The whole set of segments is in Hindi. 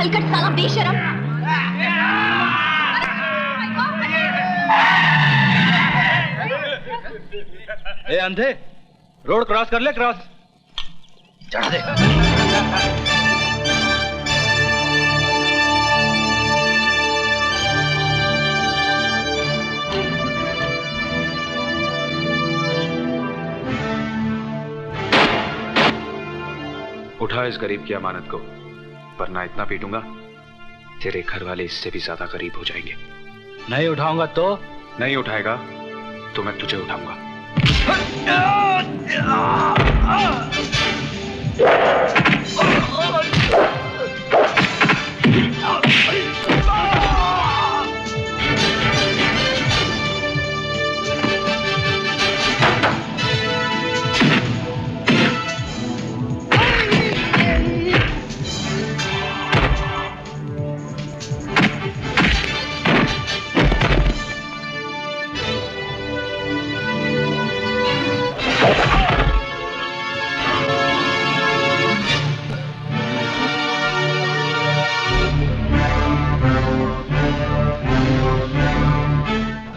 हलकट साला बेशरम। ए अंधे, रोड क्रॉस कर ले, क्रॉस चढ़ा दे। उठा इस गरीब की अमानत को, वरना इतना पीटूंगा तेरे घर वाले इससे भी ज्यादा गरीब हो जाएंगे। नहीं उठाऊंगा तो? नहीं उठाएगा तो मैं तुझे उठाऊंगा।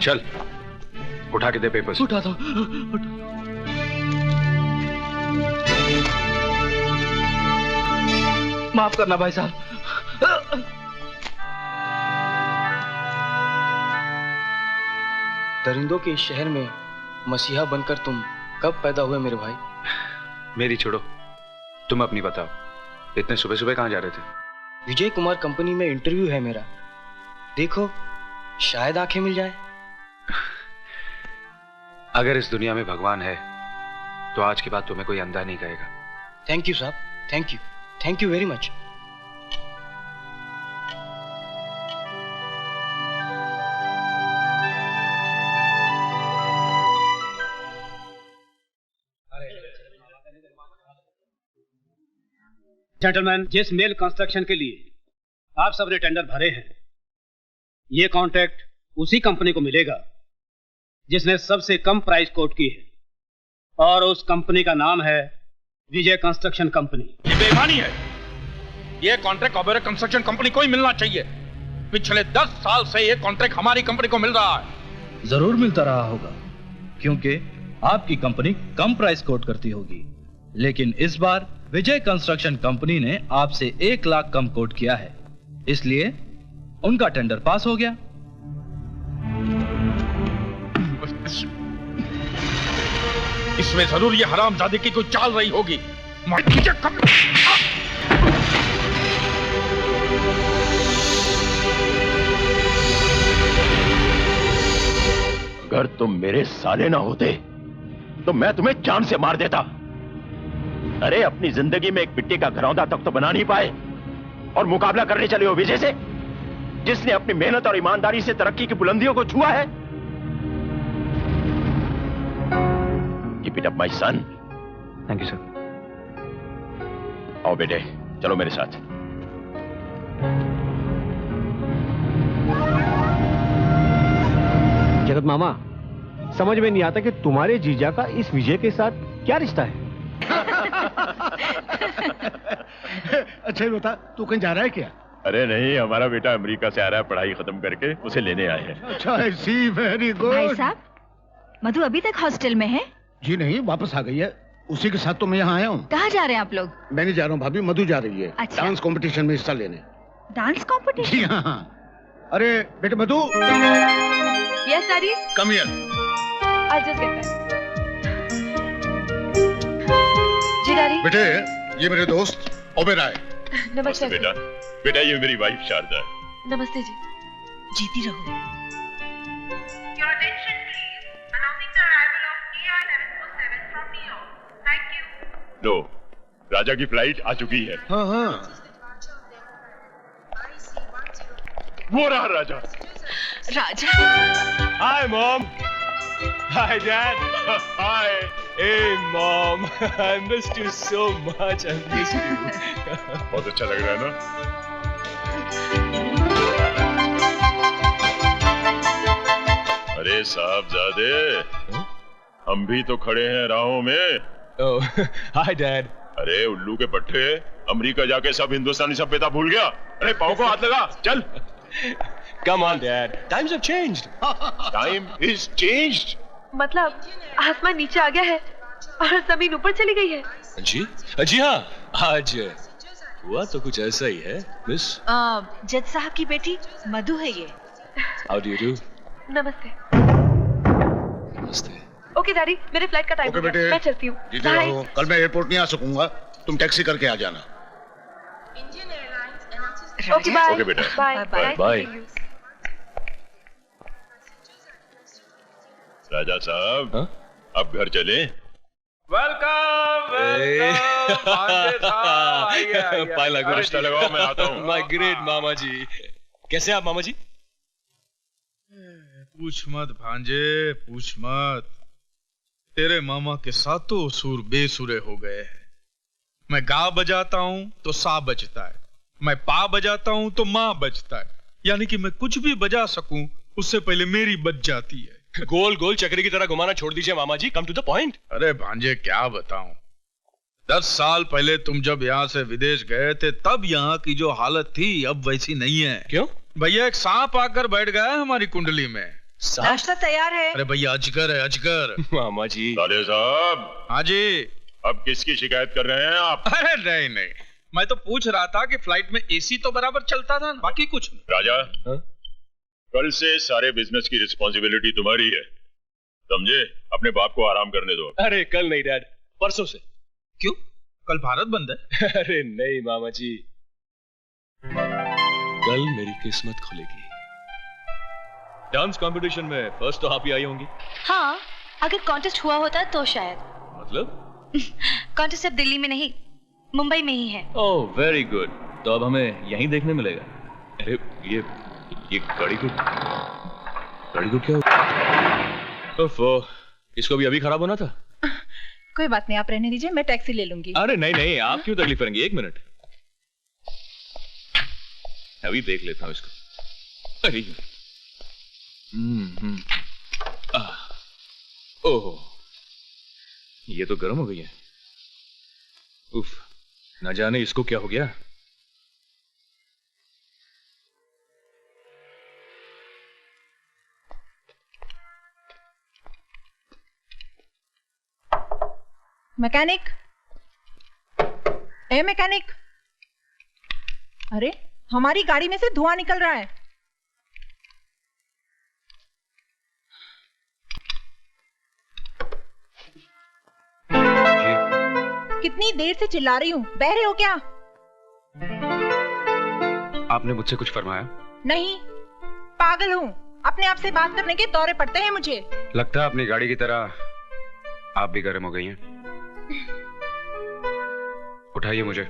चल उठा के दे पेपर्स। उठा दो। माफ करना भाई साहब। दरिंदों के इस शहर में मसीहा बनकर तुम कब पैदा हुए मेरे भाई? मेरी छोड़ो, तुम अपनी बताओ। इतने सुबह सुबह कहां जा रहे थे? विजय कुमार कंपनी में इंटरव्यू है मेरा, देखो शायद आंखें मिल जाए। अगर इस दुनिया में भगवान है तो आज के बाद तुम्हें कोई अंधा नहीं कहेगा। थैंक यू साहब, thank you very much. Gentleman, जिस मेल कंस्ट्रक्शन के लिए आप सब ने टेंडर भरे हैं, ये कॉन्ट्रैक्ट उसी कंपनी को मिलेगा जिसने सबसे कम प्राइस कोट की है, और उस कंपनी का नाम है विजय कंस्ट्रक्शन कंपनी। ये बेईमानी है। ये कॉन्ट्रैक्ट ओबेरॉय कंस्ट्रक्शन कंपनी को ही मिलना चाहिए। पिछले 10 साल से ये कॉन्ट्रैक्ट हमारी कंपनी को मिल रहा है। जरूर मिलता रहा होगा, क्योंकि आपकी कंपनी कम प्राइस कोट करती होगी, लेकिन इस बार विजय कंस्ट्रक्शन कंपनी ने आपसे 1 लाख कम कोट किया है, इसलिए उनका टेंडर पास हो गया। इसमें जरूर ये हरामजादे की कोई चाल रही होगी। अगर तुम मेरे साले ना होते तो मैं तुम्हें जान से मार देता। अरे अपनी जिंदगी में एक मिट्टी का घरौंदा तक तो बना नहीं पाए, और मुकाबला करने चले हो विजय से, जिसने अपनी मेहनत और ईमानदारी से तरक्की की बुलंदियों को छुआ है। Keep it up, my son. Thank you sir. आओ बेटे, चलो मेरे साथ। जगत मामा, समझ में नहीं आता कि तुम्हारे जीजा का इस विजय के साथ क्या रिश्ता है। अच्छा ये बता, तू कहीं जा रहा है क्या? अरे नहीं, हमारा बेटा अमेरिका से आ रहा है पढ़ाई खत्म करके, उसे लेने आए हैं। अच्छा ऐसी, वेरी गुड। भाई साहब, मधु अभी तक हॉस्टल में है? जी नहीं, वापस आ गई है, उसी के साथ तो मैं यहाँ आया हूँ। कहाँ जा रहे हैं आप लोग? मैं नहीं जा रहा हूँ भाभी, मधु जा रही है। अच्छा। डांस कंपटीशन में हिस्सा लेने। Dance competition? जी हाँ। अरे बेटे Madhu. Yes daddy. Come here. I just get back. जी डैडी। बेटे ये मेरे दोस्त ओबेरॉय। नमस्ते बेटा, बेटा ये मेरी वाइफ शारदा है। नमस्ते जी। जीती रहो। Your attention please. Announcing the arrival of AR-1147 from New York. Thank you. लो, राजा की फ्लाइट आ चुकी है। हाँ हाँ। वो रहा Raja. Raja. Hi mom. Hi dad. Hi. Hey mom, I missed you so much. I missed you. बहुत अच्छा लग रहा है ना? अरे साहबजादे, हम भी तो खड़े हैं राहों में। Oh, hi Dad. अरे उल्लू के पट्टे, अमेरिका जाके सब हिंदुस्तानी सभ्यता भूल गया? अरे पाँव को हाथ लगा, चल। Come on, Dad. Times have changed. Time is changed. मतलब आसमान नीचे आ गया है और जमीन ऊपर चली गई है। जी हाँ, आज हुआ तो कुछ ऐसा ही है, मिस। जज साहब की बेटी मधु है ये। How do you do? नमस्ते। नमस्ते। ओके डैडी, मेरे फ्लाइट का टाइम हो गया, मैं चलती हूँ। जीते रहो, कल मैं एयरपोर्ट नहीं आ सकूंगा, तुम टैक्सी करके आ जाना। Okay bye. ओके बेटा। Bye bye. राजा साहब, अब घर चले। वेलकम पायला नाश्ता लगाओ, मैं आता हूँ। माय ग्रेट मामा जी। कैसे आप मामा जी? पूछ मत भांजे, पूछ मत। तेरे मामा के सातों सुर बेसुरे हो गए हैं। मैं गा बजाता हूं तो सा बजता है, मैं पा बजाता हूं तो माँ बजता है, यानी कि मैं कुछ भी बजा सकूं उससे पहले मेरी बज जाती है। गोल गोल चक्री की तरह घुमाना छोड़ दीजिए मामा जी, कम टू द पॉइंट। अरे भांजे क्या बताऊं, 10 साल पहले तुम जब यहाँ से विदेश गए थे तब यहाँ की जो हालत थी अब वैसी नहीं है। क्यों? भैया एक सांप आकर बैठ गया है हमारी कुंडली में। नाश्ता तैयार है। अरे भैया अजगर है, अजगर। मामा जी। राजा साहब। हाँ जी। अब किसकी शिकायत कर रहे हैं आप? अरे नहीं नहीं, मैं तो पूछ रहा था कि फ्लाइट में एसी तो बराबर चलता था, बाकी कुछ नहीं। राजा, कल से सारे बिजनेस की रिस्पॉन्सिबिलिटी तुम्हारी है, समझे? अपने बाप को आराम करने दो। अरे कल नहीं डैड, परसों से। क्यों? कल भारत बंद है। अरे नहीं मामा जी, कल मेरी किस्मत खुलेगी। डांस कंपटीशन में फर्स्ट तो आप ही आई होंगी। हाँ, अगर कॉन्टेस्ट हुआ होता तो शायद। मतलब? कॉन्टेस्ट अब दिल्ली में नहीं, मुंबई में ही है। ओह वेरी गुड, तो अब हमें यहीं देखने मिलेगा। अरे ये गाड़ी को क्या हुआ? ओफो, इसको भी अभी खराब होना था। कोई बात नहीं, आप रहने दीजिए, मैं टैक्सी ले लूंगी। अरे नहीं नहीं, आप क्यों तकलीफ करेंगे? 1 मिनट, अभी देख लेता हूँ इसको। अरे ओह, ये तो गर्म हो गई है। उफ, न जाने इसको क्या हो गया। मैकेनिक, ए मैकेनिक, अरे हमारी गाड़ी में से धुआं निकल रहा है। कितनी देर से चिल्ला रही हूँ, बहरे हो क्या? आपने मुझसे कुछ फरमाया? नहीं, पागल हूँ, अपने आप से बात करने के दौरे पड़ते हैं मुझे। लगता है अपनी गाड़ी की तरह आप भी गर्म हो गई हैं। उठाइए मुझे,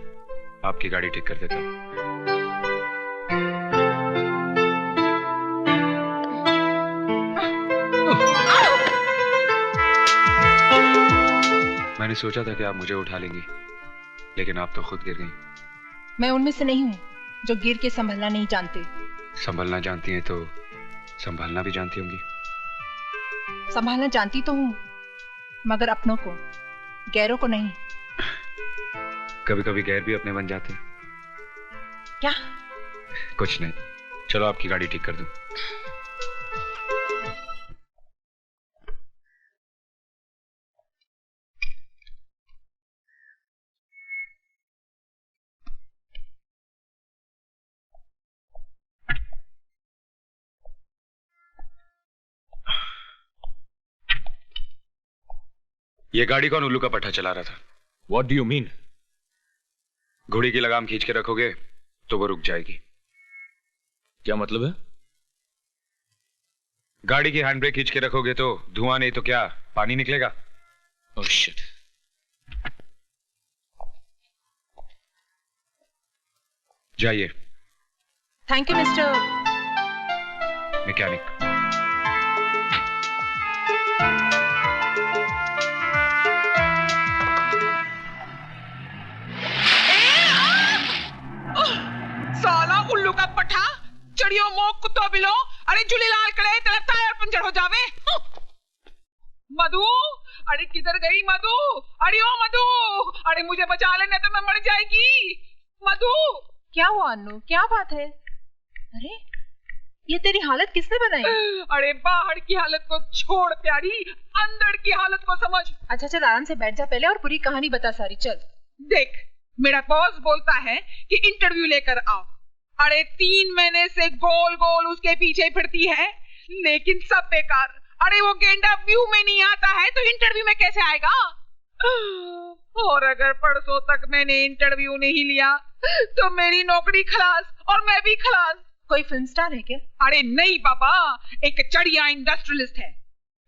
आपकी गाड़ी ठीक कर देता हूं। मैंने सोचा था कि आप मुझे उठा लेंगी, लेकिन आप तो खुद गिर गई। मैं उनमें से नहीं हूँ जो गिर के संभलना नहीं जानते। संभलना जानती हैं तो संभालना भी जानती होंगी। संभालना जानती तो हूँ, मगर अपनों को, गैरों को नहीं। कभी कभी गैर भी अपने बन जाते हैं। क्या? कुछ नहीं, चलो आपकी गाड़ी ठीक कर दूं। ये गाड़ी कौन उल्लू का पट्टा चला रहा था? What do you mean? घोड़ी की लगाम खींच के रखोगे तो वो रुक जाएगी। क्या मतलब है? गाड़ी की हैंड ब्रेक खींच के रखोगे तो धुआं नहीं तो क्या, पानी निकलेगा। Oh shit. जाइए। Thank you mister mechanic. साला उल्लू का पठा, चढ़ियो मोक कुत्तो बिलो, अरे झूलेलाल करे तेरा टायर पंचर हो जावे। मधु, अरे किधर गई मधु? अरे ओ मधु, अरे मुझे बचा लेने तो मैं मर जाएगी। मधु। क्या हुआ अन्नू, क्या बात है? अरे ये तेरी हालत किसने बनाई? अरे बाहर की हालत को छोड़ प्यारी, अंदर की हालत को समझ। अच्छा चल आराम से बैठ जा पहले और पूरी कहानी बता सारी। चल देख, मेरा बॉस बोलता है कि इंटरव्यू लेकर आओ। अरे 3 महीने से गोल गोल उसके पीछे फिरती है, लेकिन सब बेकार। अरे वो गेंडा व्यू में नहीं आता है तो इंटरव्यू में कैसे आएगा? और अगर परसों तक मैंने इंटरव्यू नहीं लिया तो मेरी नौकरी खलास और मैं भी खलास। कोई फिल्म स्टार है क्या? अरे नहीं बाबा, एक चढ़िया इंडस्ट्रियलिस्ट है।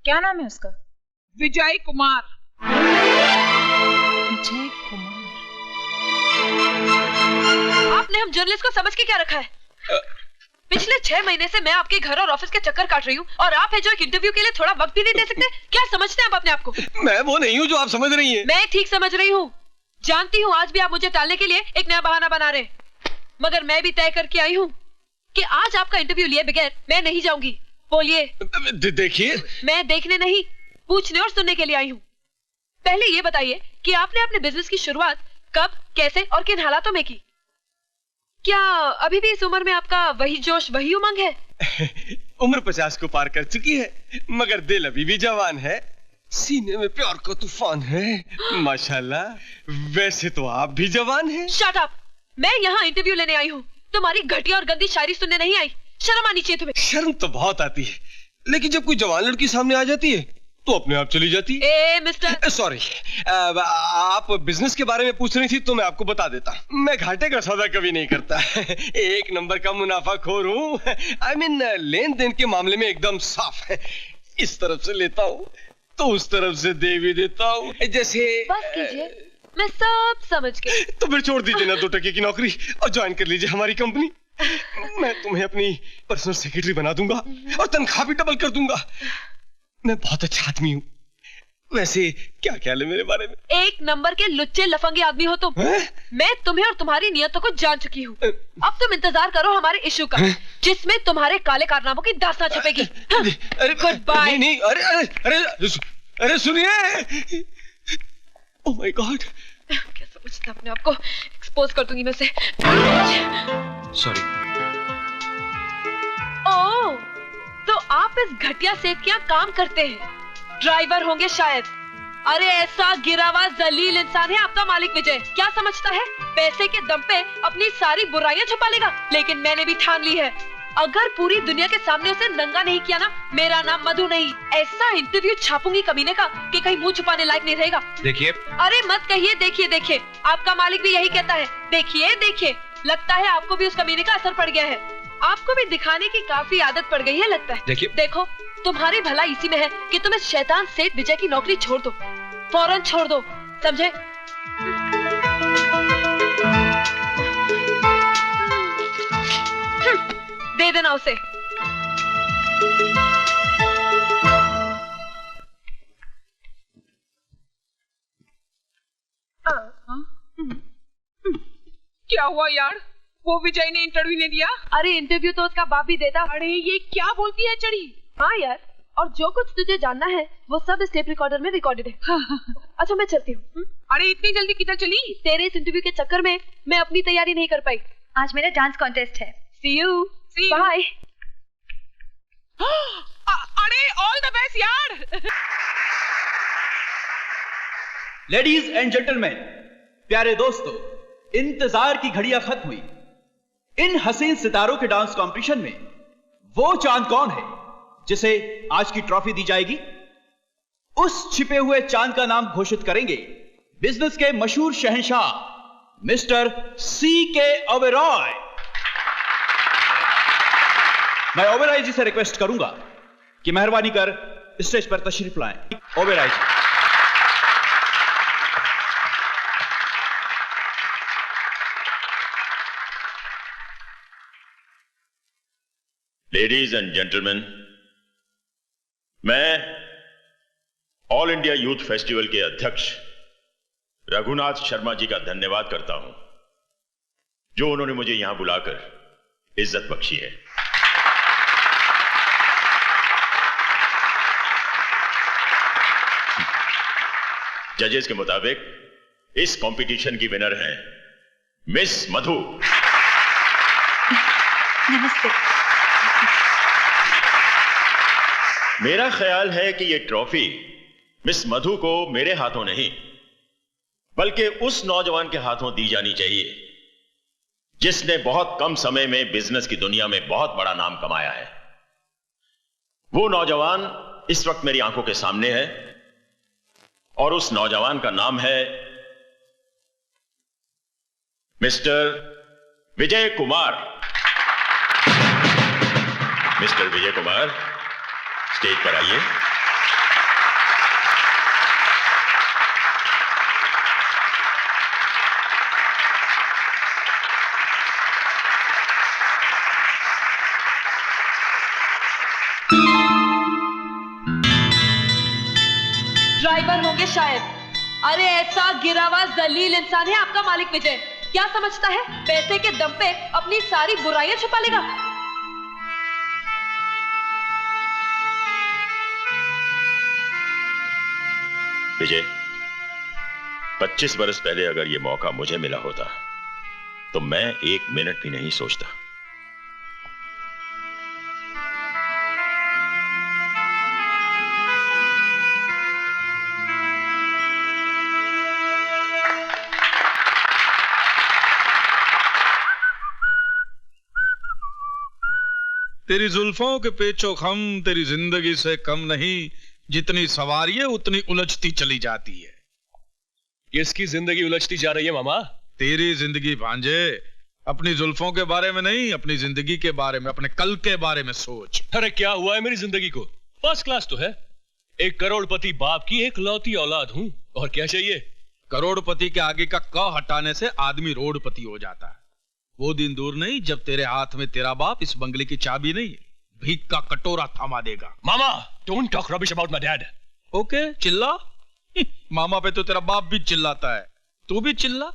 क्या नाम है उसका? विजय कुमार। विजय कुमार। आपने हम जर्नलिस्ट को समझ के क्या रखा है? पिछले 6 महीने से मैं आपके घर और ऑफिस के चक्कर काट रही हूँ और आप है जो एक इंटरव्यू के लिए थोड़ा वक्त भी नहीं दे सकते। क्या समझते हैं आप अपने आप को? मैं वो नहीं हूँ जो आप समझ रही हैं। मैं ठीक समझ रही हूँ। जानती हूँ आज भी आप मुझे टालने के लिए एक नया बहाना बना रहे हैं, मगर मैं भी तय करके आई हूँ कि आज आपका इंटरव्यू लिए बगैर मैं नहीं जाऊंगी। बोलिए। देखिए, मैं देखने नहीं, पूछने और सुनने के लिए आई हूँ। पहले ये बताइए कि आपने अपने बिजनेस की शुरुआत कब, कैसे और किन हालातों में की? क्या अभी भी इस उम्र में आपका वही जोश, वही उमंग है? उम्र 50 को पार कर चुकी है, मगर दिल अभी भी जवान है। सीने में प्यार का तूफान है माशाल्लाह। वैसे तो आप भी जवान हैं। Shut up. मैं यहाँ इंटरव्यू लेने आई हूँ, तुम्हारी घटिया और गंदी शायरी सुनने नहीं आई। शर्म आनी चाहिए तुम्हें। शर्म तो बहुत आती है, लेकिन जब कोई जवान लड़की सामने आ जाती है तो अपने आप चली जाती है। ए मिस्टर, सॉरी, आप बिजनेस के बारे में पूछ रही थी तो मैं आपको बता देता। मैं घाटे का सौदा कभी नहीं करता। 1 नंबर का मुनाफाखोर हूँ। आई मीन लेन देन के मामले में एकदम साफ है। इस तरफ से लेता हूँ तो उस तरफ से दे भी देता हूँ। जैसे बस कीजिए, मैं सब समझ गई। तो फिर छोड़ दीजिए ना 2 टके की नौकरी और ज्वाइन कर लीजिए हमारी कंपनी। मैं तुम्हें अपनी पर्सनल सेक्रेटरी बना दूंगा और तनख्वाह भी डबल कर दूंगा। मैं बहुत अच्छा आदमी हूँ। वैसे क्या ख्याल है मेरे बारे में? 1 नंबर के लुच्चे लफंगे आदमी हो तुम। मैं तुम्हें और तुम्हारी नियतों को जान चुकी हूँ। अब तुम इंतजार करो हमारे इश्यू का, जिसमें तुम्हारे काले कारनामों की दास्तां छपेगी। Good bye. नहीं, अरे सुनिए। ओह माय गॉड, क्या समझते अपने आप को? एक्सपोज कर दूंगी मैं उसे। सॉरी। ओह, तो आप इस घटिया सेठ के यहाँ काम करते हैं, ड्राइवर होंगे शायद। अरे ऐसा गिरा हुआ जलील इंसान है आपका मालिक विजय। क्या समझता है पैसे के दम पे अपनी सारी बुराइयां छुपा लेगा? लेकिन मैंने भी ठान ली है, अगर पूरी दुनिया के सामने उसे नंगा नहीं किया ना, मेरा नाम मधु नहीं। ऐसा इंटरव्यू छापूंगी कमीने का कि कहीं मुंह छुपाने लायक नहीं रहेगा। देखिए। अरे मत कहिए देखिए देखिए, आपका मालिक भी यही कहता है। देखिए देखिए, लगता है आपको भी उस कमीने का असर पड़ गया है। आपको भी दिखाने की काफी आदत पड़ गई है लगता है। देखिए। देखो, तुम्हारी भलाई इसी में है कि तुम इस शैतान सेठ विजय की नौकरी छोड़ दो, फौरन छोड़ दो, समझे? दे देना उसे। क्या हुआ यार? वो विजय ने इंटरव्यू नहीं दिया? अरे इंटरव्यू तो उसका बाप भी देता। अरे ये क्या बोलती है चढ़ी? हाँ यार, और जो कुछ तुझे जानना है वो सब इस टेप रिकॉर्डर में रिकॉर्डेड है। अच्छा मैं चलती हूँ। अरे इतनी जल्दी किधर चली? तेरे इस इंटरव्यू के चक्कर में मैं अपनी तैयारी नहीं कर पाई। आज मेरा डांस कॉन्टेस्ट है। See you. बाय। अरे ऑल द बेस्ट यार। लेडीज एंड जेंटलमैन, प्यारे दोस्तों, इंतजार की घड़ियां खत्म हुई। इन हसीन सितारों के डांस कंपटीशन में वो चांद कौन है जिसे आज की ट्रॉफी दी जाएगी? उस छिपे हुए चांद का नाम घोषित करेंगे बिजनेस के मशहूर शहंशाह मिस्टर C.K. ओबेरॉय। मैं ओबेरॉय जी से रिक्वेस्ट करूंगा कि मेहरबानी कर स्टेज पर तशरीफ लाएं। ओबेरॉय जी। लेडीज एंड जेंटलमैन, मैं ऑल इंडिया यूथ फेस्टिवल के अध्यक्ष रघुनाथ शर्मा जी का धन्यवाद करता हूं, जो उन्होंने मुझे यहां बुलाकर इज्जत बख्शी है। जजेस के मुताबिक इस कंपटीशन की विनर हैं मिस मधु। नमस्ते। मेरा ख्याल है कि यह ट्रॉफी मिस मधु को मेरे हाथों नहीं बल्कि उस नौजवान के हाथों दी जानी चाहिए जिसने बहुत कम समय में बिजनेस की दुनिया में बहुत बड़ा नाम कमाया है। वो नौजवान इस वक्त मेरी आंखों के सामने है और उस नौजवान का नाम है mister Vijay Kumar. Mister Vijay Kumar, stage पर आइए। ड्राइवर होंगे शायद। अरे ऐसा गिरा हुआ जलील इंसान है आपका मालिक विजय। क्या समझता है पैसे के दम पे अपनी सारी बुराइयां छुपा लेगा? विजय, 25 बरस पहले अगर यह मौका मुझे मिला होता तो मैं 1 मिनट भी नहीं सोचता। तेरी जुल्फों के पेचो खम तेरी जिंदगी से कम नहीं, जितनी सवारी है उतनी उलझती चली जाती है। किसकी जिंदगी उलझती जा रही है मामा? तेरी जिंदगी भांजे। अपनी जुल्फों के बारे में नहीं, अपनी जिंदगी के बारे में, अपने कल के बारे में सोच। अरे क्या हुआ है मेरी जिंदगी को? फर्स्ट क्लास तो है। एक करोड़पति बाप की एक लौती औलाद हूं, और क्या चाहिए? करोड़पति के आगे का क हटाने से आदमी रोडपति हो जाता है। वो दिन दूर नहीं जब तेरे हाथ में तेरा बाप इस बंगले की चाबी नहीं भीख का कटोरा थमा देगा। मामा, don't talk rubbish about my dad. Okay, चिल्ला। मामा पे तो तेरा बाप भी चिल्लाता है, तू भी चिल्ला।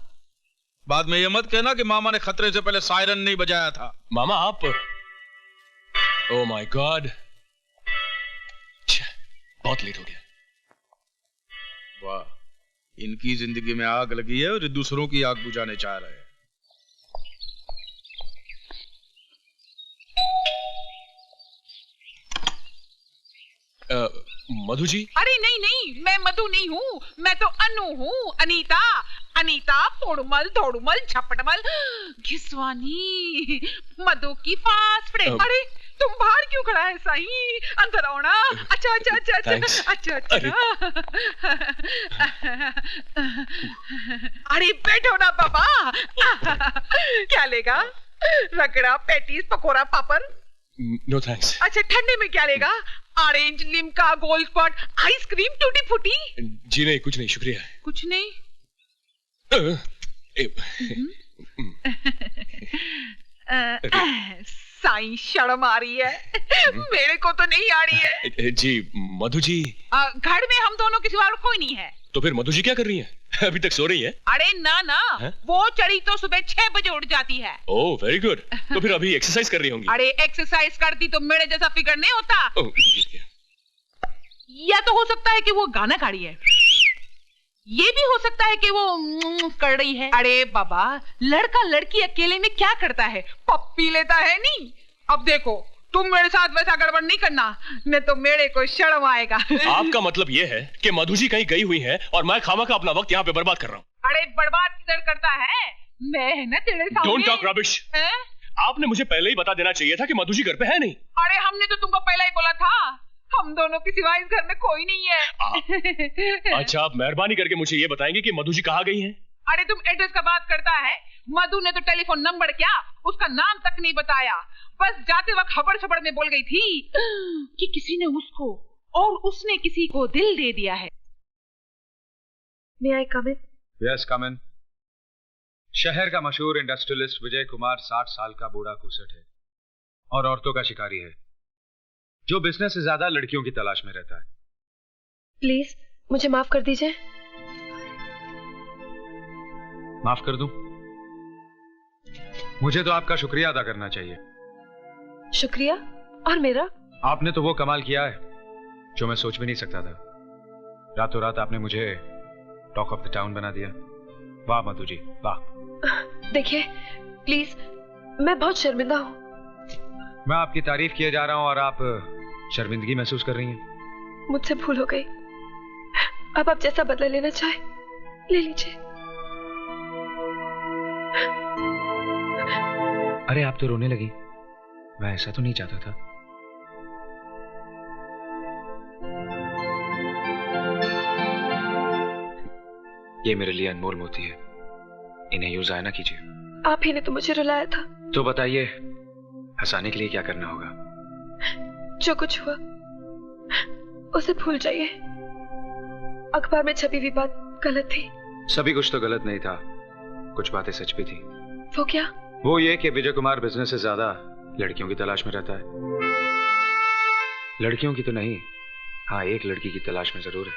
बाद में ये मत कहना कि मामा ने खतरे से पहले सायरन नहीं बजाया था। मामा आप, ओह माय गॉड, बहुत लेट हो गया। वाह, इनकी जिंदगी में आग लगी है और दूसरों की आग बुझाने चाह रहे हैं। मधु जी? अरे नहीं नहीं, मैं मधु नहीं हूँ, मैं तो अनु हूँ, अनीता। अनीता पोड़मल तोड़मल झपटमल घिसवानी मधु की फास्ट फ्रेंड। अरे तुम बाहर क्यों खड़ा है साईं? अंदर आओ ना। अच्छा अच्छा अच्छा अच्छा अच्छा अच्छा। अरे बैठो ना बाबा। क्या लेगा? रगड़ा, patties, pakora, papad? No thanks. अच्छा, ठंडे में क्या लेगा? Orange, Limca, Gold Spot, ice cream, tutti frutti? जी नहीं, कुछ नहीं, शुक्रिया। कुछ नहीं? साईं शर्म आ रही है। मेरे को तो नहीं आ रही है। जी मधु जी, घर में हम दोनों के सिवा और कोई नहीं है। तो फिर मधु जी क्या कर रही हैं? अभी तक सो रही हैं? अरे ना ना, वो चढ़ी तो सुबह 6 बजे उठ जाती है। Oh very good. तो फिर अभी एक्सरसाइज कर रही होंगी? अरे एक्सरसाइज करती तो मेरे जैसा फिगर नहीं होता। या तो हो सकता है कि वो गाना गा रही है, ये भी हो सकता है कि वो कर रही है। अरे बाबा, लड़का लड़की अकेले में क्या करता है? पप्पी लेता है नहीं। अब देखो, तुम मेरे साथ वैसा गड़बड़ नहीं करना, नहीं तो मेरे को शर्म आएगा। आपका मतलब ये है कि मधु जी कहीं गई हुई है और मैं खामखा अपना वक्त यहाँ पे बर्बाद कर रहा हूँ? अरे बर्बाद किधर करता है? मैं है ना तेरे सामने। Don't talk rubbish. आपने मुझे पहले ही बता देना चाहिए था कि मधु जी घर पे है नहीं। अरे हमने तो तुमको पहले ही बोला था, हम दोनों के सिवा इस घर में कोई नहीं है। अच्छा, आप मेहरबानी करके मुझे ये बताएंगे कि मधु जी कहाँ गई हैं? अरे तुम एड्रेस का बात करता है? मधु ने तो टेलीफोन नंबर क्या, उसका नाम तक नहीं बताया। बस जाते वक्त हबड़ छबड़ में बोल गई थी कि किसी ने उसको और उसने किसी को दिल दे दिया है। May I come in? Yes, come in. शहर का मशहूर इंडस्ट्रियलिस्ट विजय कुमार 60 साल का बूढ़ा कुसट है और औरतों का शिकारी है, जो बिजनेस से ज्यादा लड़कियों की तलाश में रहता है। प्लीज मुझे माफ कर दीजिए। माफ कर दूं? मुझे तो आपका शुक्रिया अदा करना चाहिए। शुक्रिया? और मेरा? आपने तो वो कमाल किया है जो मैं सोच भी नहीं सकता था। रातों रात आपने मुझे टॉक ऑफ द टाउन बना दिया। वाह मधु जी, वाह। देखिए प्लीज, मैं बहुत शर्मिंदा हूँ। मैं आपकी तारीफ किए जा रहा हूँ और आप शर्मिंदगी महसूस कर रही हैं। मुझसे भूल हो गई। अब आप जैसा बदला लेना चाहे ले लीजिए। अरे आप तो रोने लगी। मैं ऐसा तो नहीं चाहता था। ये मेरे लिए अनमोल मोती है, इन्हें यूज आया ना कीजिए। आप ही ने तो मुझे रुलाया था। तो बताइए, हंसाने के लिए क्या करना होगा? जो कुछ हुआ उसे भूल जाइए। अखबार में छपी हुई बात गलत थी। सभी कुछ तो गलत नहीं था, कुछ बातें सच भी थी। वो क्या? वो ये कि विजय कुमार बिजनेस से ज्यादा लड़कियों की तलाश में रहता है। लड़कियों की तो नहीं, हाँ एक लड़की की तलाश में जरूर है,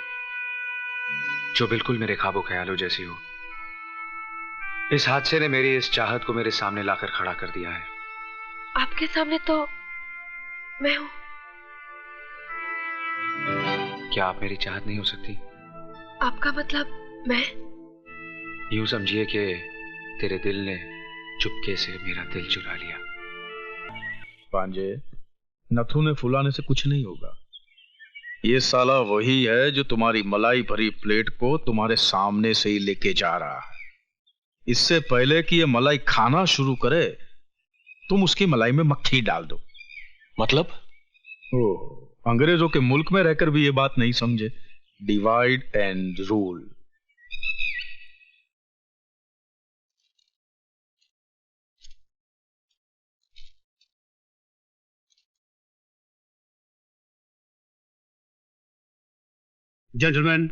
जो बिल्कुल मेरे ख्वाबों ख्यालों जैसी हो। इस हादसे ने मेरी इस चाहत को मेरे सामने लाकर खड़ा कर दिया है। आपके सामने तो मैं हूं। क्या आप मेरी चाहत नहीं हो सकती? आपका मतलब मैं? यूं समझिए कि तेरे दिल ने चुपके से मेरा दिल चुरा लिया। पांजे, नथुने फुलाने से कुछ नहीं होगा। ये साला वही है जो तुम्हारी मलाई भरी प्लेट को तुम्हारे सामने से ही लेके जा रहा है। इससे पहले कि ये मलाई खाना शुरू करे, तुम उसकी मलाई में मक्खी डाल दो। मतलब? ओह, अंग्रेजों के मुल्क में रहकर भी ये बात नहीं समझे। Divide and rule. जेंटलमैन,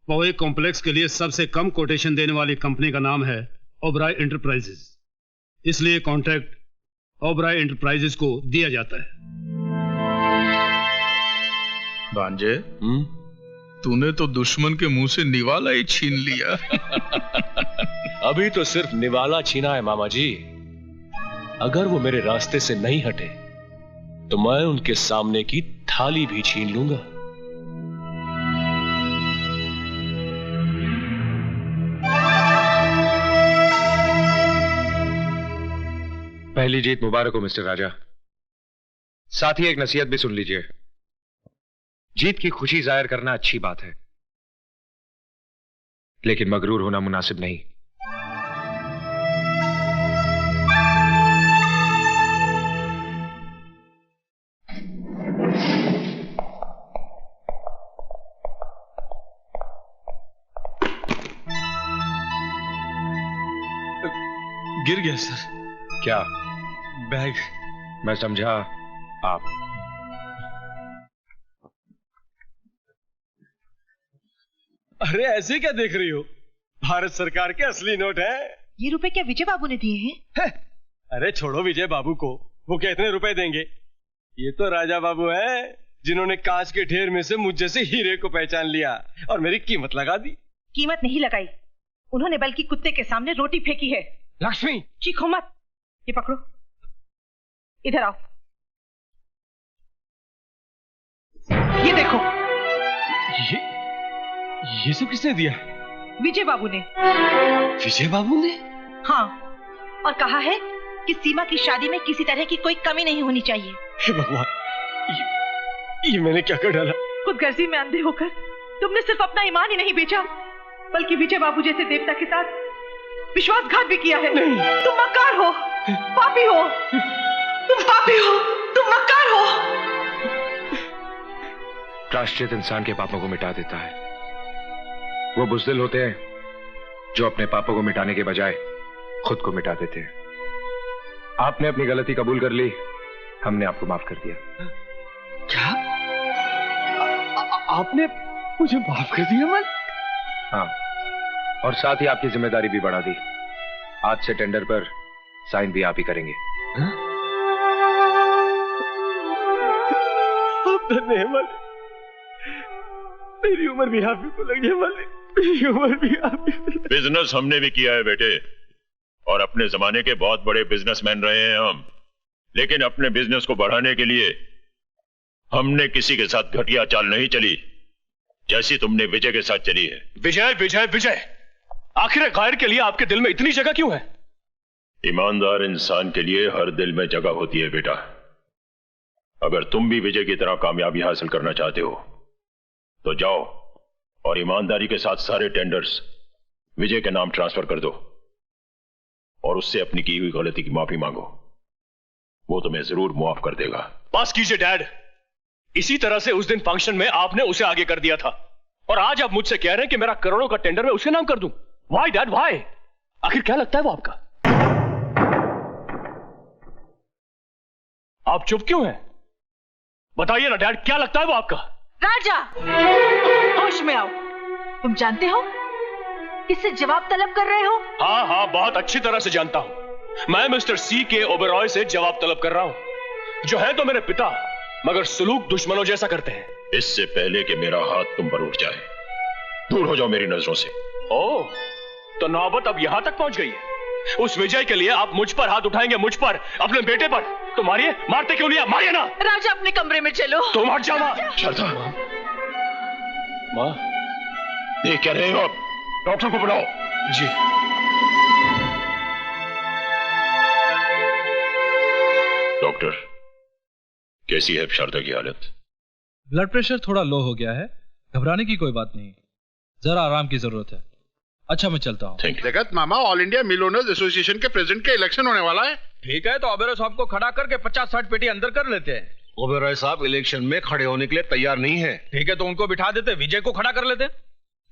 पवे कॉम्प्लेक्स के लिए सबसे कम कोटेशन देने वाली कंपनी का नाम है ओबराय एंटरप्राइजेस, इसलिए कॉन्ट्रैक्ट ओबराय एंटरप्राइजेस को दिया जाता है। भांजे, तूने तो दुश्मन के मुंह से निवाला ही छीन लिया। अभी तो सिर्फ निवाला छीना है मामा जी। अगर वो मेरे रास्ते से नहीं हटे तो मैं उनके सामने की थाली भी छीन लूंगा। पहली जीत मुबारक हो मिस्टर राजा। साथ ही एक नसीहत भी सुन लीजिए। जीत की खुशी जाहिर करना अच्छी बात है, लेकिन मगरूर होना मुनासिब नहीं। गिर गया सर। क्या? बैग। मैं समझा आप। अरे ऐसे क्या देख रही हो? भारत सरकार के असली नोट है। ये रुपए क्या विजय बाबू ने दिए हैं? अरे छोड़ो विजय बाबू को, वो कितने रुपए देंगे? ये तो राजा बाबू हैं, जिन्होंने कांच के ढेर में से मुझ जैसे हीरे को पहचान लिया और मेरी कीमत लगा दी। कीमत नहीं लगाई, उन्होंने बल्कि कुत्ते के सामने रोटी फेंकी है। लक्ष्मी, चीखो मत। ये पकड़ो, इधर आओ। ये देखो। ये सब किसने दिया? विजय बाबू ने। विजय बाबू ने? हाँ, और कहा है कि सीमा की शादी में किसी तरह की कोई कमी नहीं होनी चाहिए। हे भगवान, ये मैंने क्या कर डाला? खुदगर्जी में अंधे होकर तुमने सिर्फ अपना ईमान ही नहीं बेचा, बल्कि विजय बाबू जैसे देवता के साथ विश्वासघात भी किया है। नहीं। तुम मक्कार हो, पापी हो, तुम पापी हो, तुम मक्कार हो। प्रायश्चित इंसान के पापों को मिटा देता है। वो बुज़दिल होते हैं जो अपने पापों को मिटाने के बजाय खुद को मिटा देते हैं। आपने अपनी गलती कबूल कर ली, हमने आपको माफ कर दिया। क्या? आपने मुझे माफ कर दिया? मन? हाँ, और साथ ही आपकी जिम्मेदारी भी बढ़ा दी। आज से टेंडर पर साइन भी आप ही करेंगे। आप धन्य हैं मालिक, मेरी उम्र भी आप ही को लग जाए मालिक, मेरी उम्र भी आप ही। बिजनेस हमने भी किया है बेटे, और अपने जमाने के बहुत बड़े बिजनेसमैन रहे हैं हम, लेकिन अपने बिजनेस को बढ़ाने के लिए हमने किसी के साथ घटिया चाल नहीं चली, जैसी तुमने विजय के साथ चली है। विजय विजय विजय, आखिर गायर के लिए आपके दिल में इतनी जगह क्यों है? ईमानदार इंसान के लिए हर दिल में जगह होती है बेटा। अगर तुम भी विजय की तरह कामयाबी हासिल करना चाहते हो तो जाओ और ईमानदारी के साथ सारे टेंडर्स विजय के नाम ट्रांसफर कर दो और उससे अपनी की हुई गलती की माफी मांगो। वो तुम्हें जरूर मुआफ कर देगा। पास कीजिए डैड। इसी तरह से उस दिन फंक्शन में आपने उसे आगे कर दिया था और आज आप मुझसे कह रहे हैं कि मेरा करोड़ों का टेंडर मैं उसके नाम कर दूं। Why dad why? आखिर क्या लगता है वो आपका? आप चुप क्यों हैं? बताइए ना डैड, क्या लगता है वो आपका? राजा, होश में आओ। तुम जानते हो इससे जवाब तलब कर रहे हो? हाँ हाँ, बहुत अच्छी तरह से जानता हूं। मैं मिस्टर सी के ओबेरॉय से जवाब तलब कर रहा हूं, जो है तो मेरे पिता मगर सुलूक दुश्मनों जैसा करते हैं। इससे पहले कि मेरा हाथ तुम पर उठ जाए, दूर हो जाओ मेरी नजरों से। ओह, तो नौबत अब यहां तक पहुंच गई है। उस विजय के लिए आप मुझ पर हाथ उठाएंगे, मुझ पर, अपने बेटे पर। तो मारिए, मारते क्यों नहीं? मारिए ना। राजा अपने कमरे में चलो। तुम हट जाओ मां। शारदा, मां देख क्या रहे हो आप? डॉक्टर को बुलाओ। जी। डॉक्टर, कैसी है शारदा की हालत? ब्लड प्रेशर थोड़ा लो हो गया है, घबराने की कोई बात नहीं, जरा आराम की जरूरत है। अच्छा मैं चलता हूँ। जगत मामा, All India Mill Owners Association के प्रेसिडेंट का इलेक्शन होने वाला है। ठीक है, तो ओबेरॉय साहब को खड़ा करके 50-60 पेटी अंदर कर लेते हैं। ओबेरॉय साहब इलेक्शन में खड़े होने के लिए तैयार नहीं है। ठीक है, तो उनको बिठा देते, विजय को खड़ा कर लेते।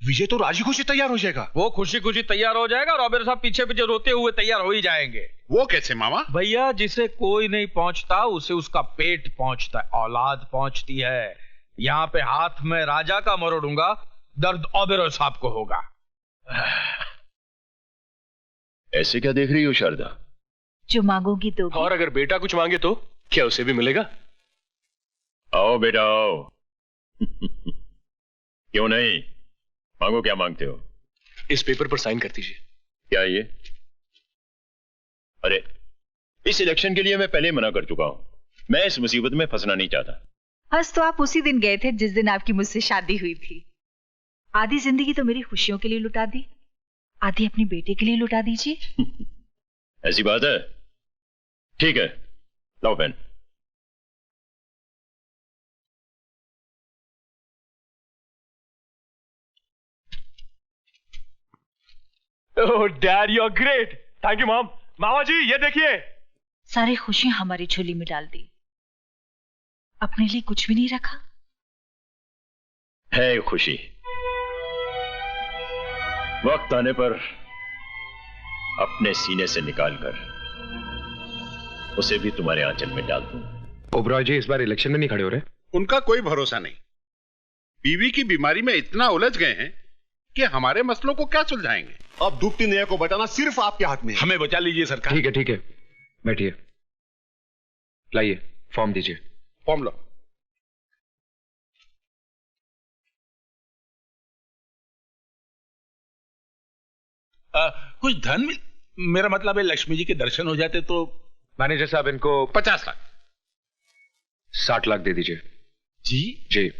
विजय तो राजी खुशी तैयार हो जाएगा। वो खुशी खुशी तैयार हो जाएगा और ओबेरॉय साहब पीछे पीछे रोते हुए तैयार हो ही जाएंगे। वो कैसे मामा? भैया, जिसे कोई नहीं पहुंचता उसे उसका पेट पहुंचता है, औलाद पहुंचती है। यहाँ पे हाथ में राजा का मरोड़ूंगा, दर्द ओबेरॉय साहब को होगा। ऐसे क्या देख रही हो शारदा? जो मांगोगी तो। और अगर बेटा कुछ मांगे तो क्या उसे भी मिलेगा? आओ बेटा आओ। क्यों नहीं, मांगो। क्या मांगते हो? इस पेपर पर साइन कर दीजिए। क्या ये? अरे, इस इलेक्शन के लिए मैं पहले मना कर चुका हूं। मैं इस मुसीबत में फंसना नहीं चाहता। हंस तो आप उसी दिन गए थे जिस दिन आपकी मुझसे शादी हुई थी। आधी जिंदगी तो मेरी खुशियों के लिए लुटा दी, आधी अपने बेटे के लिए लुटा दीजिए। ऐसी बात है? ठीक है, लाओ pen. Oh dad, you are great. Thank you mom. मामा जी, ये देखिए। सारी खुशियां हमारी झोली में डाल दी, अपने लिए कुछ भी नहीं रखा। है खुशी, वक्त आने पर अपने सीने से निकालकर उसे भी तुम्हारे आंचल में डाल दूं। ओबेरॉय जी इस बार इलेक्शन में नहीं खड़े हो रहे? उनका कोई भरोसा नहीं। बीवी की बीमारी में इतना उलझ गए हैं कि हमारे मसलों को क्या सुलझाएंगे। अब डूबती नैया को बचाना सिर्फ आपके हाथ में है। हमें बचा लीजिए सरकार। ठीक है, बैठिए। लाइए, फॉर्म दीजिए। फॉर्म लो। कुछ धन मेरा मतलब है लक्ष्मी जी के दर्शन हो जाते तो। मैनेजर साहब, इनको 50 लाख। 60 लाख दे दीजिए। जी जी।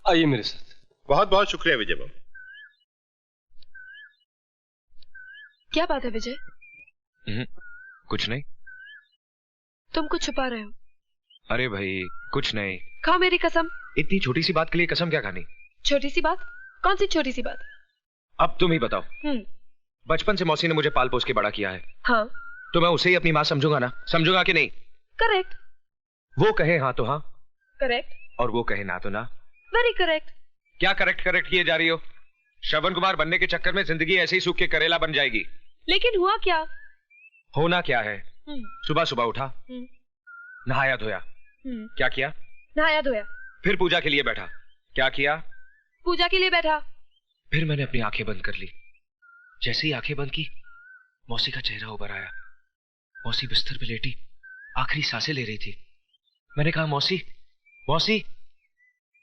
आइए मेरे साथ। बहुत बहुत शुक्रिया विजय बाबू। क्या बात है विजय? कुछ नहीं। तुम कुछ छुपा रहे हो? अरे भाई कुछ नहीं। खाओ मेरी कसम। इतनी छोटी सी बात के लिए कसम क्या खानी? छोटी सी बात? कौन सी छोटी सी बात? अब तुम ही बताओ। बचपन से मौसी ने मुझे पाल पोस के बड़ा किया है। हाँ। तो मैं उसे ही अपनी माँ समझूंगा ना? समझूंगा कि नहीं? करेक्ट। वो कहे हाँ तो हाँ, करेक्ट। और वो कहे ना तो ना। Very correct. क्या करेक्ट किए जा रही हो? श्रवण कुमार बनने के चक्कर में जिंदगी ऐसे ही सूख के करेला बन जाएगी। लेकिन हुआ क्या? होना क्या है? सुबह सुबह उठा, नहाया धोया। क्या किया? नहाया धोया। फिर पूजा के लिए बैठा। क्या किया? पूजा के लिए बैठा। फिर मैंने अपनी आंखें बंद कर ली। जैसे ही आंखें बंद की, मौसी का चेहरा उभर आया। मौसी बिस्तर पे लेटी आखिरी सांसें ले रही थी। मैंने कहा मौसी, मौसी।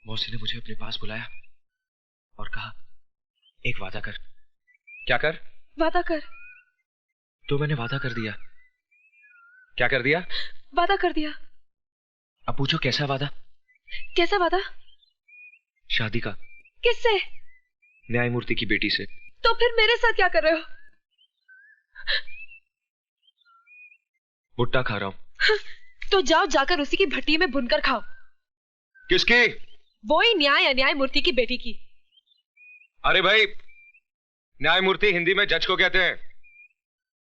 मौसी ने मुझे अपने पास बुलाया और कहा एक वादा कर। क्या कर? वादा कर। तो मैंने वादा कर दिया। क्या कर दिया? वादा कर दिया। अब पूछो कैसा वादा? कैसा वादा? शादी का। किससे? न्यायमूर्ति की बेटी से। तो फिर मेरे साथ क्या कर रहे हो? भुट्टा खा रहा हूं। तो जाओ जाकर उसी की भट्टी में भुनकर खाओ। किसकी? वही न्याय अन्याय मूर्ति की बेटी की। अरे भाई, न्यायमूर्ति हिंदी में जज को कहते हैं।